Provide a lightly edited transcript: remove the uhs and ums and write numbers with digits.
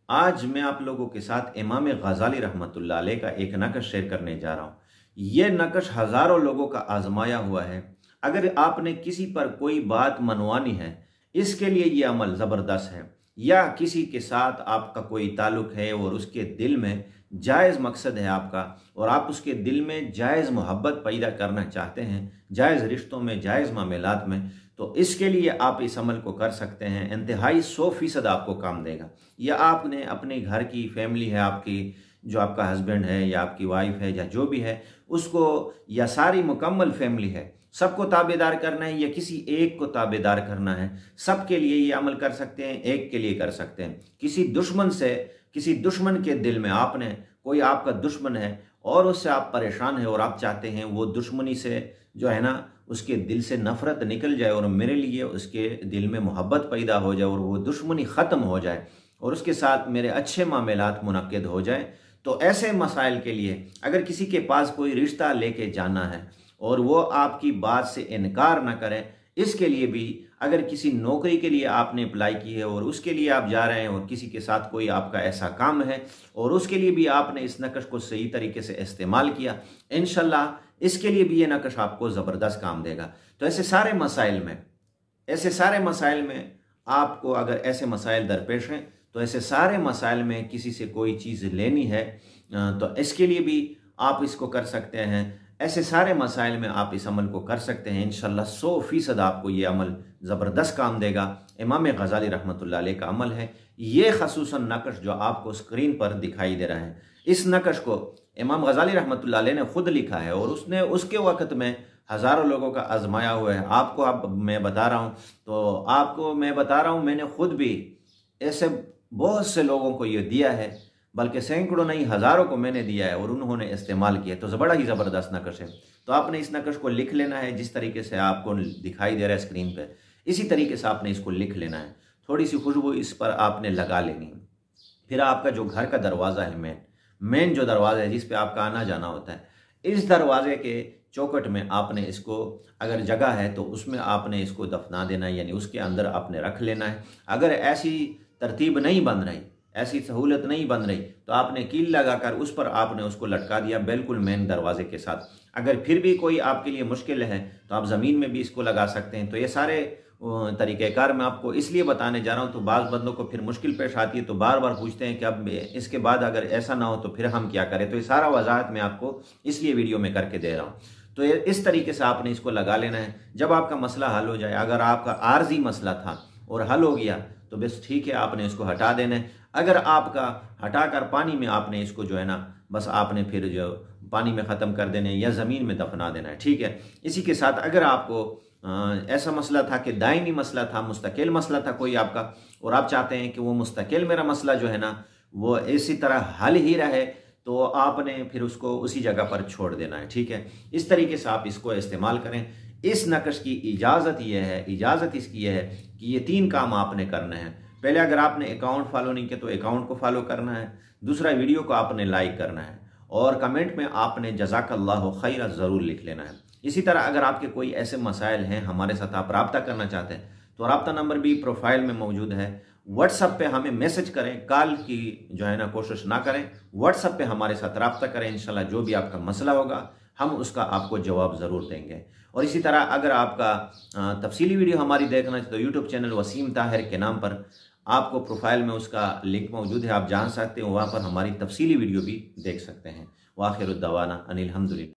आज मैं आप लोगों के साथ इमाम गज़ाली रहमतुल्लाह अलैह का एक नक्श शेयर करने जा रहा हूँ। ये नक्श हज़ारों लोगों का आजमाया हुआ है। अगर आपने किसी पर कोई बात मनवानी है, इसके लिए ये अमल ज़बरदस्त है। या किसी के साथ आपका कोई ताल्लुक़ है और उसके दिल में जायज़ मकसद है आपका, और आप उसके दिल में जायज़ मोहब्बत पैदा करना चाहते हैं, जायज़ रिश्तों में, जायज़ मामलात में, तो इसके लिए आप इस अमल को कर सकते हैं। इंतहाई 100% आपको काम देगा। या आपने अपने घर की फैमिली है आपकी, जो आपका हस्बैंड है या आपकी वाइफ है या जो भी है, उसको या सारी मुकम्मल फैमिली है, सबको ताबेदार करना है या किसी एक को ताबेदार करना है, सबके लिए ये अमल कर सकते हैं, एक के लिए कर सकते हैं। किसी दुश्मन के दिल में, आपने कोई आपका दुश्मन है और उससे आप परेशान हैं और आप चाहते हैं वो दुश्मनी से जो है ना उसके दिल से नफरत निकल जाए और मेरे लिए उसके दिल में मोहब्बत पैदा हो जाए और वो दुश्मनी ख़त्म हो जाए और उसके साथ मेरे अच्छे मामलात मुनक्किद हो जाए, तो ऐसे मसाइल के लिए अगर किसी के पास कोई रिश्ता लेके जाना है और वो आपकी बात से इनकार ना करें, इसके लिए भी अगर किसी नौकरी के लिए आपने अप्लाई की है और उसके लिए आप जा रहे हैं और किसी के साथ कोई आपका ऐसा काम है और उसके लिए भी आपने इस नक्श को सही तरीके से इस्तेमाल किया, इंशाल्लाह इसके लिए भी ये नक्श आपको ज़बरदस्त काम देगा। तो ऐसे सारे मसाइल में आपको अगर ऐसे मसाइल दरपेश हैं, तो ऐसे सारे मसाइल में किसी से कोई चीज़ लेनी है, तो इसके लिए भी आप इसको कर सकते हैं। ऐसे सारे मसाइल में आप इस अमल को कर सकते हैं। इंशाल्लाह 100% आपको ये अमल ज़बरदस्त काम देगा। इमाम गज़ाली रहमतुल्लाह अलैह का अमल है ये, ख़ुसूसन नक्श जो आपको स्क्रीन पर दिखाई दे रहा है। इस नक्श को इमाम गज़ाली रहमतुल्लाह अलैह ने खुद लिखा है और उसने उसके वक़्त में हज़ारों लोगों का आजमाया हुआ है। आपको अब मैं बता रहा हूँ, मैंने खुद भी ऐसे बहुत से लोगों को ये दिया है, बल्कि सैकड़ों नहीं हज़ारों को मैंने दिया है और उन्होंने इस्तेमाल किया। तो बड़ा ही ज़बरदस्त नक्श है। तो आपने इस नक्श को लिख लेना है जिस तरीके से आपको दिखाई दे रहा है स्क्रीन पे, इसी तरीके से आपने इसको लिख लेना है। थोड़ी सी खुशबू इस पर आपने लगा लेनी है। फिर आपका जो घर का दरवाज़ा है, मेन जो दरवाज़ा है जिस पे आपका आना जाना होता है, इस दरवाजे के चौखट में आपने इसको, अगर जगह है तो उसमें आपने इसको दफना देना है, यानी उसके अंदर आपने रख लेना है। अगर ऐसी तरतीब नहीं बन रही, ऐसी सहूलत नहीं बन रही, तो आपने कील लगाकर उस पर आपने उसको लटका दिया बिल्कुल मेन दरवाजे के साथ। अगर फिर भी कोई आपके लिए मुश्किल है तो आप ज़मीन में भी इसको लगा सकते हैं। तो ये सारे तरीक़ेकार मैं आपको इसलिए बताने जा रहा हूँ। तो बाज़ बंदों को फिर मुश्किल पेश आती है, तो बार बार पूछते हैं कि अब इसके बाद अगर ऐसा ना हो तो फिर हम क्या करें। तो ये सारा वजाहत मैं आपको इसलिए वीडियो में करके दे रहा हूँ। तो इस तरीके से आपने इसको लगा लेना है। जब आपका मसला हल हो जाए, अगर आपका आर्जी मसला था और हल हो गया तो बस ठीक है, आपने इसको हटा देना है। अगर आपका हटाकर पानी में आपने इसको जो है ना, बस आपने फिर जो पानी में ख़त्म कर देना है या ज़मीन में दफना देना है, ठीक है। इसी के साथ अगर आपको ऐसा मसला था कि दायमी मसला था, मुस्तकिल मसला था कोई आपका, और आप चाहते हैं कि वो मुस्तकिल मेरा मसला जो है ना वो इसी तरह हल ही रहे, तो आपने फिर उसको उसी जगह पर छोड़ देना है, ठीक है। इस तरीके से आप इसको इस्तेमाल करें। इस नक्श की इजाज़त इसकी यह है कि ये 3 काम आपने करने हैं। पहले, अगर आपने अकाउंट फॉलो नहीं किया तो अकाउंट को फॉलो करना है। दूसरा, वीडियो को आपने लाइक करना है और कमेंट में आपने जज़ाकल्लाहु खैरा ज़रूर लिख लेना है। इसी तरह अगर आपके कोई ऐसे मसाइल हैं, हमारे साथ आप रब्ता करना चाहते हैं, तो रब्ता नंबर भी प्रोफाइल में मौजूद है। व्हाट्सएप पे हमें मैसेज करें, कॉल की जो है ना कोशिश ना करें। व्हाट्सएप पे हमारे साथ रब्ता करें। इंशाल्लाह जो भी आपका मसला होगा हम उसका आपको जवाब ज़रूर देंगे। और इसी तरह अगर आपका तफसीली वीडियो हमारी देखना है तो यूट्यूब चैनल वसीम ताहिर के नाम पर आपको प्रोफाइल में उसका लिंक मौजूद है, आप जान सकते हैं, वहाँ पर हमारी तफसीली वीडियो भी देख सकते हैं। वाखिर दावाना अनिल हम्दुलिल्लाह।